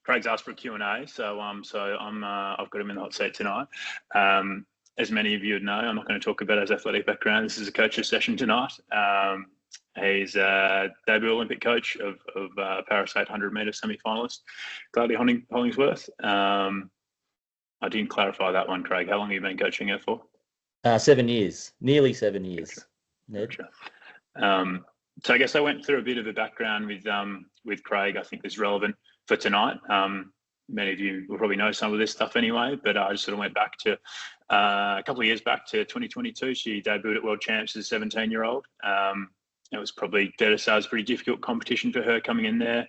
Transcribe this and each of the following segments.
Craig's asked for a Q&A, so I've got him in the hot seat tonight. As many of you would know, I'm not going to talk about his athletic background. This is a coach's session tonight. He's a debut Olympic coach of Paris 800 metre semi-finalist, Gladys Hollingsworth. I didn't clarify that one, Craig. How long have you been coaching her for? 7 years, nearly 7 years. Gotcha. So I guess I went through a bit of a background with Craig. I think is relevant for tonight. Many of you will probably know some of this stuff anyway, but I just sort of went back to a couple of years back to 2022. She debuted at World Champs as a 17-year-old. It was probably fair to say it was a pretty difficult competition for her coming in there.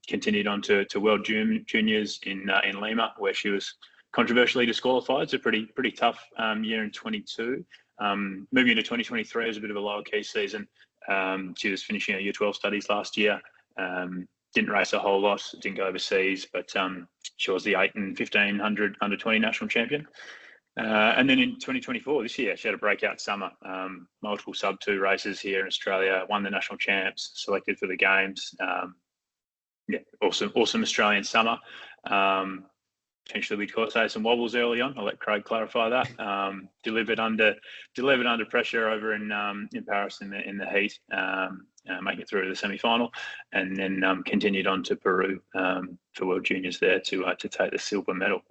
Continued on to World Juniors in Lima, where she was controversially disqualified. It's a pretty tough year in 22. Moving into 2023, it was a bit of a lower key season. She was finishing her Year 12 studies last year. Didn't race a whole lot, didn't go overseas, but she was the 8 and 1500 under 20 national champion. And then in 2024, this year, she had a breakout summer. Multiple sub-2 races here in Australia, won the national champs, selected for the games. Awesome Australian summer. Potentially we'd say some wobbles early on. I'll let Craig clarify that. Delivered under pressure over in Paris in the heat, making it through to the semi-final, and then continued on to Peru for World Juniors there to take the silver medal.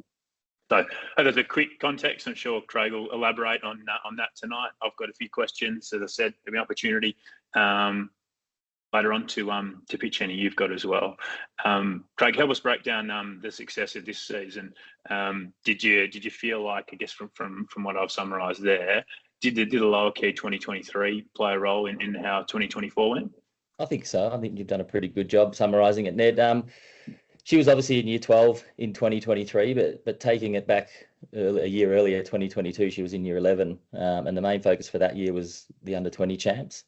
So that's a quick context. I'm sure Craig will elaborate on that tonight. I've got a few questions. As I said, there'll be an opportunity later on to pitch any you've got as well. Craig, help us break down the success of this season. Did you feel like, I guess from what I've summarised there, did the lower key 2023 play a role in how 2024 went? I think so. I think you've done a pretty good job summarising it, Ned. She was obviously in Year 12 in 2023, but taking it back a year earlier, 2022, she was in Year 11, and the main focus for that year was the under 20 champs.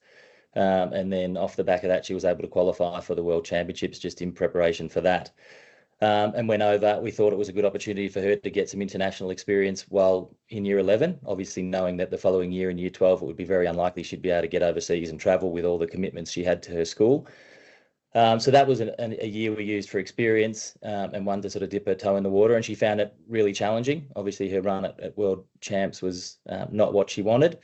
And then off the back of that, she was able to qualify for the World Championships just in preparation for that. And went over. We thought it was a good opportunity for her to get some international experience while in Year 11, obviously knowing that the following year in Year 12, it would be very unlikely she'd be able to get overseas and travel with all the commitments she had to her school. So that was a year we used for experience and one to sort of dip her toe in the water. And she found it really challenging. Obviously, her run at World Champs was not what she wanted.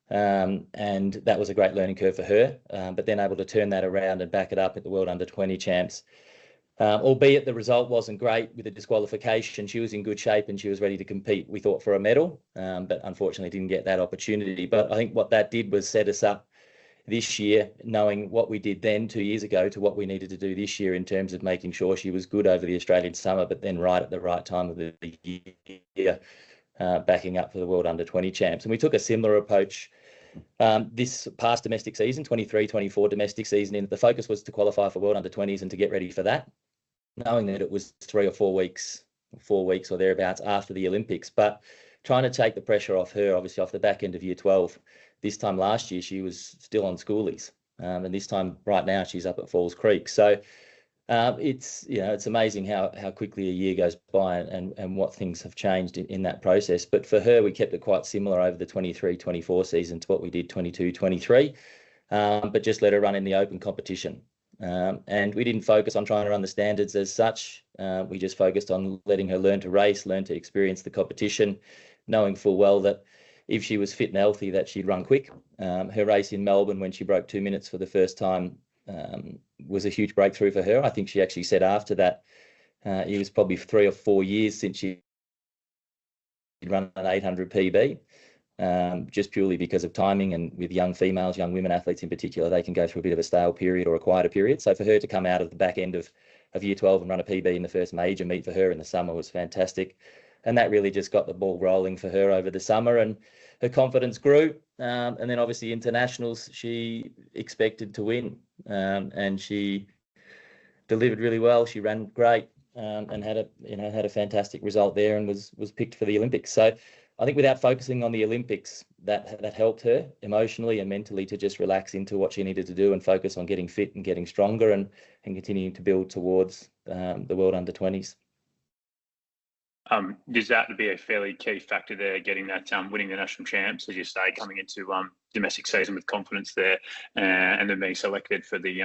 And that was a great learning curve for her, but then able to turn that around and back it up at the World Under 20 Champs. Albeit the result wasn't great with the disqualification, she was in good shape and she was ready to compete, we thought, for a medal, but unfortunately didn't get that opportunity. But I think what that did was set us up this year, knowing what we did then 2 years ago to what we needed to do this year in terms of making sure she was good over the Australian summer, but then right at the right time of the year, backing up for the World Under 20 Champs. And we took a similar approach this past domestic season, 23-24 domestic season, in the focus was to qualify for World Under 20s and to get ready for that, knowing that it was 3 or 4 weeks or thereabouts after the Olympics, but trying to take the pressure off her, obviously off the back end of Year 12. This time last year, she was still on schoolies, and this time right now she's up at Falls Creek. So it's amazing how quickly a year goes by and what things have changed in that process. But for her, we kept it quite similar over the 23-24 season to what we did 22-23, but just let her run in the open competition. And we didn't focus on trying to run the standards as such. We just focused on letting her learn to race, learn to experience the competition, knowing full well that if she was fit and healthy, that she'd run quick. Her race in Melbourne when she broke 2 minutes for the first time was a huge breakthrough for her. I think she actually said after that, it was probably 3 or 4 years since she'd run an 800 PB, just purely because of timing. And with young females, young women athletes in particular, they can go through a bit of a stale period or a quieter period. So for her to come out of the back end of Year 12 and run a PB in the first major meet for her in the summer was fantastic. And that really just got the ball rolling for her over the summer, and her confidence grew. And then obviously internationals, she expected to win, and she delivered really well. She ran great, and had a fantastic result there, and was picked for the Olympics. So I think without focusing on the Olympics, that helped her emotionally and mentally to just relax into what she needed to do and focus on getting fit and getting stronger and continuing to build towards the World Under 20s. Does that be a fairly key factor there, getting that winning the national champs, as you say, coming into domestic season with confidence there, and then being selected for the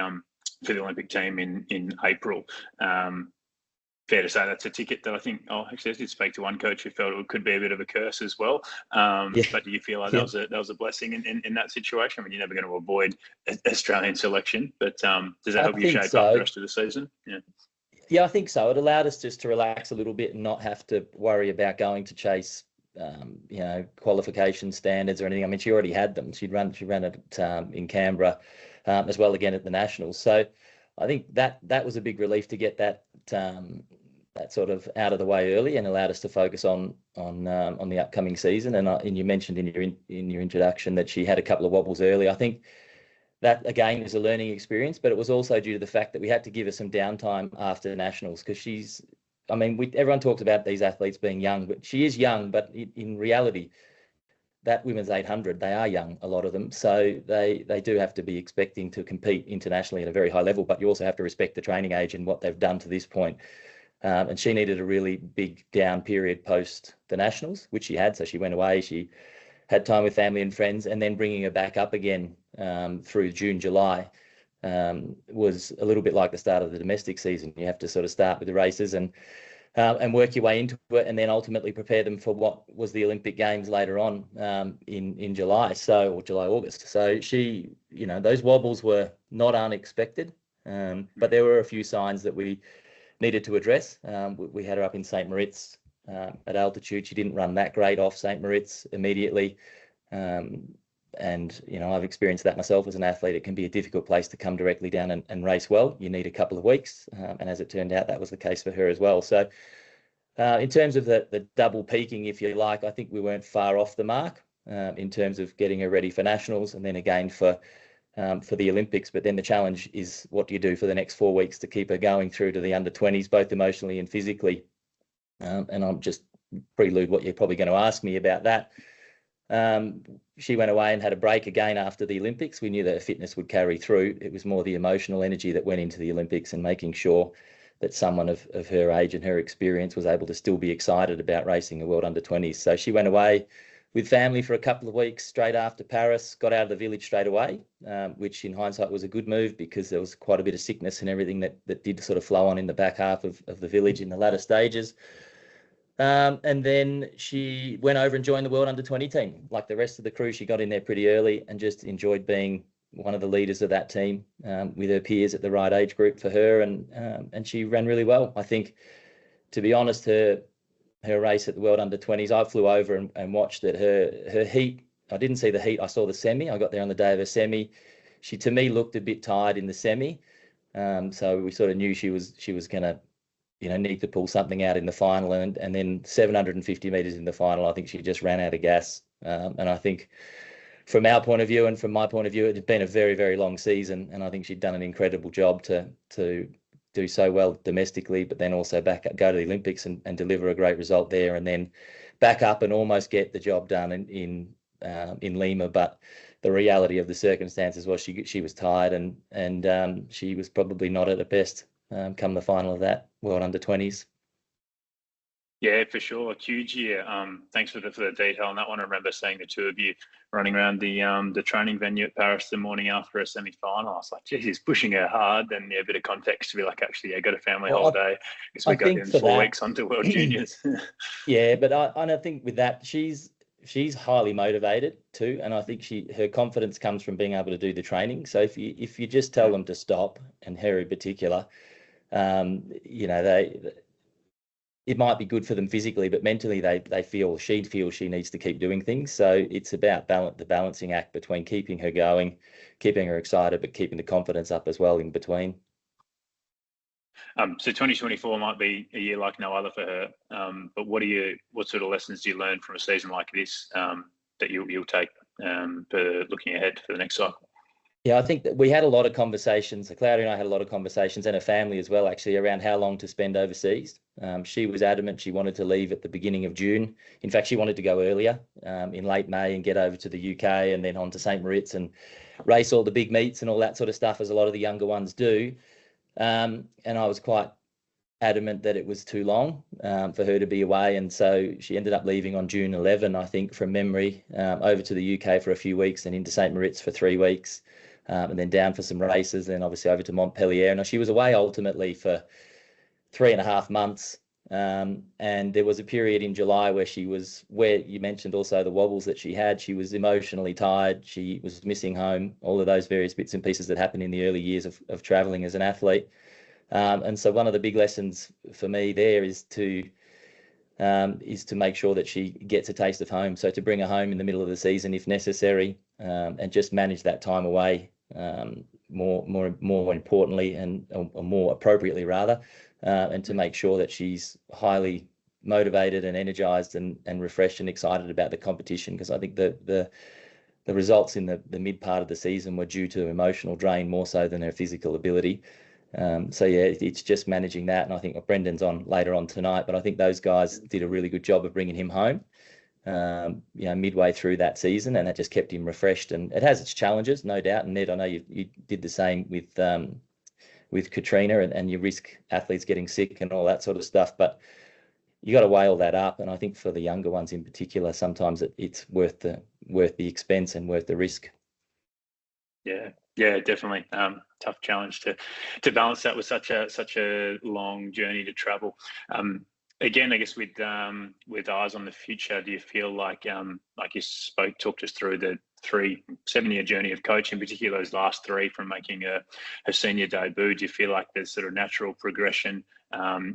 Olympic team in April? fair to say that's a ticket that I think, actually, I did speak to one coach who felt it could be a bit of a curse as well. Yeah. But do you feel like Yeah. that was a blessing in that situation? I mean, you're never going to avoid Australian selection, but does that help you think shape up the so. rest of the season? Yeah. Yeah, I think so. It allowed us just to relax a little bit and not have to worry about going to chase, qualification standards or anything. I mean, she already had them. She ran it in Canberra, as well again at the Nationals. So I think that was a big relief to get that sort of out of the way early and allowed us to focus on the upcoming season. And you mentioned in your introduction that she had a couple of wobbles early. I think that again is a learning experience, but it was also due to the fact that we had to give her some downtime after the Nationals because everyone talks about these athletes being young, but she is young, but in reality, that women's 800, they are young, a lot of them. So they do have to be expecting to compete internationally at a very high level, but you also have to respect the training age and what they've done to this point. And she needed a really big down period post the Nationals, which she had. So she went away, she had time with family and friends, and then bringing her back up again through June, July was a little bit like the start of the domestic season. You have to sort of start with the races and work your way into it, and then ultimately prepare them for what was the Olympic Games later on in July, or July, August. So she, those wobbles were not unexpected, but there were a few signs that we needed to address. We had her up in St. Moritz at altitude. She didn't run that great off St. Moritz immediately. And, I've experienced that myself as an athlete. It can be a difficult place to come directly down and race well. You need a couple of weeks. And as it turned out, that was the case for her as well. So in terms of the double peaking, if you like, I think we weren't far off the mark in terms of getting her ready for Nationals and then again for the Olympics. But then the challenge is, what do you do for the next 4 weeks to keep her going through to the under-20s, both emotionally and physically? And I'm just prelude what you're probably going to ask me about that. She went away and had a break again after the Olympics. We knew that her fitness would carry through. It was more the emotional energy that went into the Olympics and making sure that someone of her age and her experience was able to still be excited about racing a World Under-20s. So she went away with family for a couple of weeks straight after Paris, got out of the village straight away, which in hindsight was a good move because there was quite a bit of sickness and everything that did sort of flow on in the back half of the village in the latter stages. And then she went over and joined the World Under-20 team. Like the rest of the crew, she got in there pretty early and just enjoyed being one of the leaders of that team with her peers at the right age group for her. And she ran really well. I think, to be honest, her race at the World Under-20s, I flew over and watched it. Her heat, I didn't see the heat. I saw the semi. I got there on the day of her semi. She, to me, looked a bit tired in the semi. So we sort of knew she was going to, need to pull something out in the final, and then 750 meters in the final, I think she just ran out of gas. And I think from our point of view and from my point of view, it had been a very, very long season, and I think she'd done an incredible job to do so well domestically, but then also go to the Olympics and deliver a great result there, and then back up and almost get the job done in Lima. But the reality of the circumstances was she was tired, and she was probably not at her best come the final of that World Under-20s. Yeah, for sure. Huge year. Thanks for the detail on that one. I remember seeing the two of you running around the training venue at Paris the morning after a semi-final. I was like, geez, he's pushing her hard. Then a bit of context to be like, actually, got a family holiday. Because we got in 4 weeks onto World Juniors. Yeah, but I think with that, she's highly motivated too, and I think her confidence comes from being able to do the training. So if you just tell them to stop, and her in particular, it might be good for them physically, but mentally she feels she needs to keep doing things. So it's about the balancing act between keeping her going, keeping her excited, but keeping the confidence up as well in between. So 2024 might be a year like no other for her. But what sort of lessons do you learn from a season like this that you'll take for looking ahead for the next cycle? Yeah, I think that we had a lot of conversations. Claudia and I had a lot of conversations, and her family as well, actually, around how long to spend overseas. She was adamant she wanted to leave at the beginning of June. In fact, she wanted to go earlier in late May and get over to the UK and then on to St. Moritz and race all the big meets and all that sort of stuff, as a lot of the younger ones do. And I was quite adamant that it was too long for her to be away. And so she ended up leaving on June 11, I think, from memory, over to the UK for a few weeks and into St. Moritz for 3 weeks. And then down for some races, then obviously over to Montpellier. And she was away ultimately for 3.5 months. And there was a period in July where you mentioned also the wobbles that she had. She was emotionally tired. She was missing home, all of those various bits and pieces that happen in the early years of traveling as an athlete. And so one of the big lessons for me there is to make sure that she gets a taste of home. So to bring her home in the middle of the season if necessary, and just manage that time away more importantly and or more appropriately rather, and to make sure that she's highly motivated and energized and refreshed and excited about the competition, because I think the results in the mid part of the season were due to emotional drain more so than her physical ability. So yeah, it's just managing that, and I think Brendan's on later on tonight, but I think those guys did a really good job of bringing him home, midway through that season, and that just kept him refreshed. And it has its challenges, no doubt. And Ned, I know you did the same with Katrina, and you risk athletes getting sick and all that sort of stuff, but you got to weigh all that up. And I think for the younger ones in particular, sometimes it's worth the expense and worth the risk. Yeah, definitely. Tough challenge to balance that with such a long journey to travel. Again, I guess with eyes on the future, do you feel like you talked us through the 7-year journey of coaching, particularly those last 3 from making her senior debut? Do you feel like there's sort of natural progression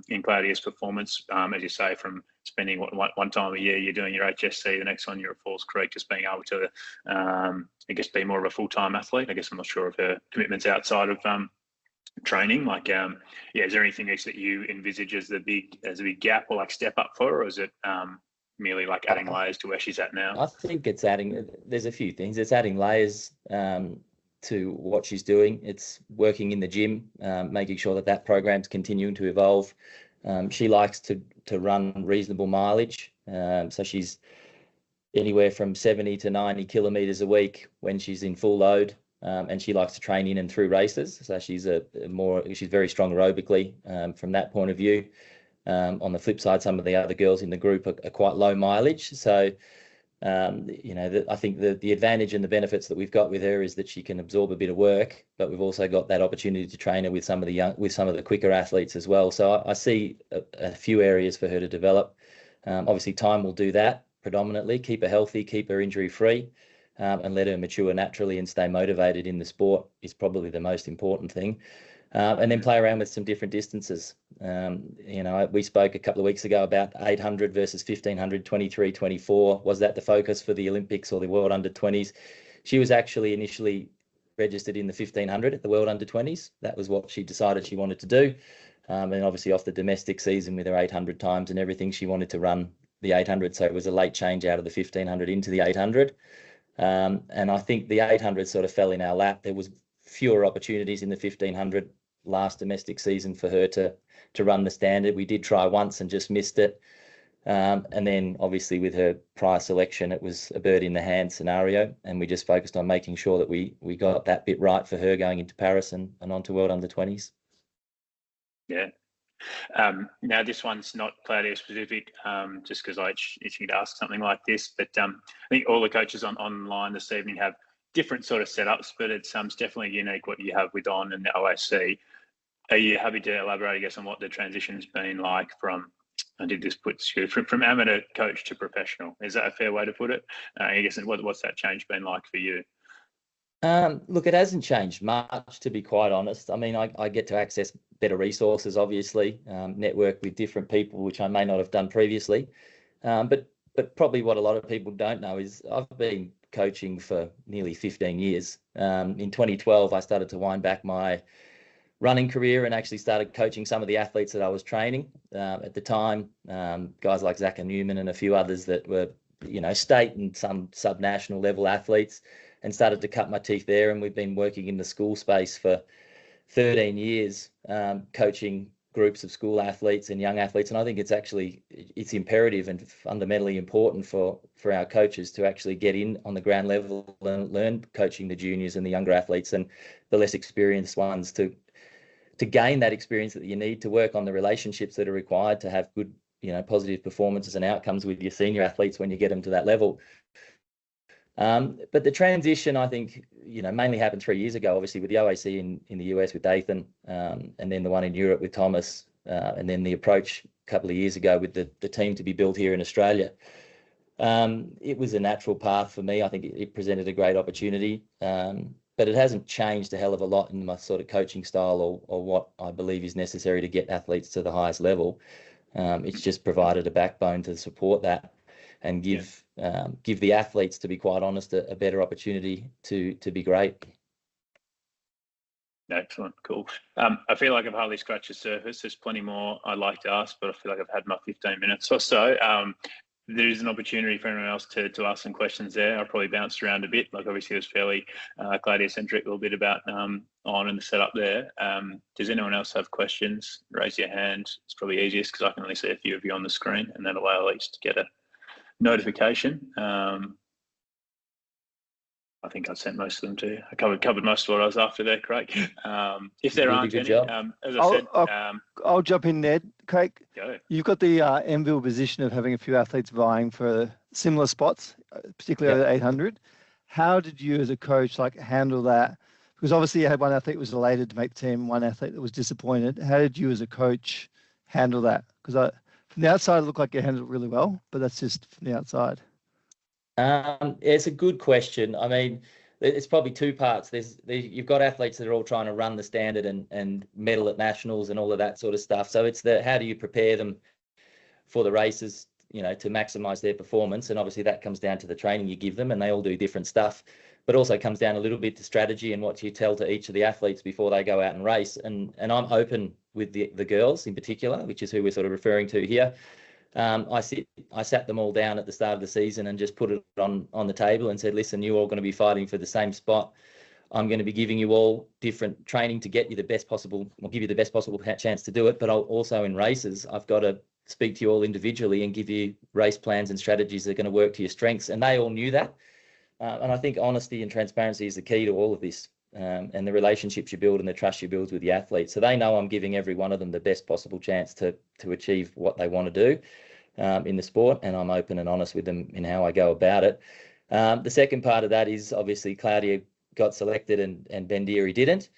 in Claudia's performance, as you say, from spending one time a year you're doing your HSC, the next one you're at Falls Creek, just being able to I guess be more of a full-time athlete? I guess I'm not sure of her commitments outside of training. Is there anything else that you envisage as a big gap or like step up for her, or is it merely like adding layers to where she's at now? I think there's a few things. It's adding layers to what she's doing. It's working in the gym, making sure that program's continuing to evolve. She likes to run reasonable mileage. So she's anywhere from 70 to 90 kilometers a week when she's in full load. And she likes to train in and through races. So she's very strong aerobically from that point of view. On the flip side, some of the other girls in the group are quite low mileage. So, I think the advantage and the benefits that we've got with her is that she can absorb a bit of work, but we've also got that opportunity to train her with some of the quicker athletes as well. So I see a few areas for her to develop. Obviously, time will do that predominantly. Keep her healthy, keep her injury free. And let her mature naturally and stay motivated in the sport is probably the most important thing. And then play around with some different distances. We spoke a couple of weeks ago about 800 versus 1500, 23, 24. Was that the focus for the Olympics or the World Under-20s? She was actually initially registered in the 1500 at the World Under-20s. That was what she decided she wanted to do. And obviously off the domestic season with her 800 times and everything, she wanted to run the 800. So it was a late change out of the 1500 into the 800. And I think the 800 sort of fell in our lap. There was fewer opportunities in the 1500 last domestic season for her to run the standard. We did try once and just missed it. And then obviously with her prior selection, it was a bird in the hand scenario. And we just focused on making sure that we got that bit right for her going into Paris and on to World Under-20s. Yeah. Now this one's not Claudia specific, just because I itching to ask something like this, but I think all the coaches online this evening have different sort of setups, but it's definitely unique what you have with On and the OAC. Are you happy to elaborate, I guess, on what the transition's been like from amateur coach to professional? Is that a fair way to put it? I guess what's that change been like for you? Look, it hasn't changed much, to be quite honest. I mean, I get to access better resources, obviously, network with different people, which I may not have done previously. But probably what a lot of people don't know is I've been coaching for nearly 15 years. In 2012, I started to wind back my running career and actually started coaching some of the athletes that I was training at the time, guys like Zach Newman and a few others that were, state and some subnational level athletes, and started to cut my teeth there. And we've been working in the school space for 13 years, coaching groups of school athletes and young athletes. And I think it's imperative and fundamentally important for our coaches to actually get in on the ground level and learn coaching the juniors and the younger athletes and the less experienced ones to gain that experience that you need to work on the relationships that are required to have good, positive performances and outcomes with your senior athletes when you get them to that level. But the transition, I think, mainly happened 3 years ago, obviously with the OAC in the US with Dathan, and then the one in Europe with Thomas and then the approach a couple of years ago with the team to be built here in Australia. It was a natural path for me. I think it presented a great opportunity, but it hasn't changed a hell of a lot in my sort of coaching style or what I believe is necessary to get athletes to the highest level. It's just provided a backbone to support that and give the athletes, to be quite honest, a better opportunity to be great. Excellent, cool. I feel like I've hardly scratched the surface. There's plenty more I'd like to ask, but I feel like I've had my 15 minutes or so. There is an opportunity for anyone else to ask some questions there. I'll probably bounce around a bit. Like obviously it was fairly Gladiator-centric, a little bit about on and the setup there. Does anyone else have questions? Raise your hand. It's probably easiest because I can only see a few of you on the screen, and that'll allow at least to get a notification. I think I sent most of them to you. I covered most of what I was after there, Craig. If there aren't any, as I said, I'll jump in, Ned. Craig, go. You've got the enviable position of having a few athletes vying for similar spots, particularly over 800. How did you, as a coach, handle that? Because obviously you had one athlete who was elated to make the team, one athlete that was disappointed. How did you, as a coach, handle that? Because from the outside, it looked like you handled it really well, but that's just from the outside. It's a good question. I mean, it's probably two parts. You've got athletes that are all trying to run the standard and medal at nationals and all of that sort of stuff. So it's how do you prepare them for the races, to maximise their performance? And obviously that comes down to the training you give them, and they all do different stuff. But also comes down a little bit to strategy and what you tell to each of the athletes before they go out and race. And I'm open with the girls in particular, which is who we're sort of referring to here. I sat them all down at the start of the season and just put it on the table and said, listen, you're all going to be fighting for the same spot. I'm going to be giving you all different training to get you the best possible, I'll give you the best possible chance to do it. But I'll also, in races, I've got to speak to you all individually and give you race plans and strategies that are going to work to your strengths. And they all knew that. And I think honesty and transparency is the key to all of this, and the relationships you build and the trust you build with the athletes. So they know I'm giving every one of them the best possible chance to achieve what they want to do in the sport, and I'm open and honest with them in how I go about it. The second part of that is obviously Claudia got selected and Ben Deary didn't.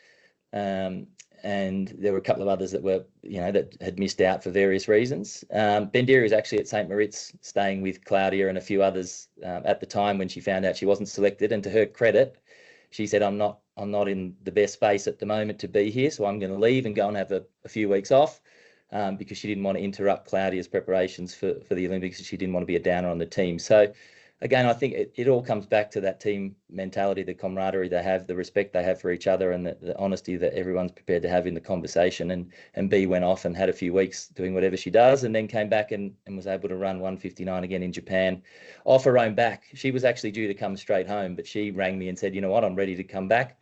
And there were a couple of others that were, that had missed out for various reasons. Ben Deary was actually at St. Moritz staying with Claudia and a few others at the time when she found out she wasn't selected. And to her credit, she said, I'm not in the best space at the moment to be here, so I'm going to leave and go and have a few weeks off, because she didn't want to interrupt Claudia's preparations for the Olympics, and she didn't want to be a downer on the team. So again, I think it all comes back to that team mentality, the camaraderie they have, the respect they have for each other, and the honesty that everyone's prepared to have in the conversation. And B went off and had a few weeks doing whatever she does, and then came back and was able to run 1:59 again in Japan off her own back. She was actually due to come straight home, but she rang me and said, you know what, I'm ready to come back.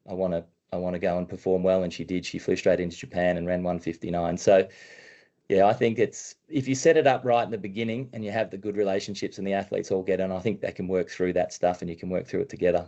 I want to go and perform well. And she did. She flew straight into Japan and ran 1:59. So yeah, I think it's, if you set it up right in the beginning and you have the good relationships and the athletes all get on, I think they can work through that stuff and you can work through it together.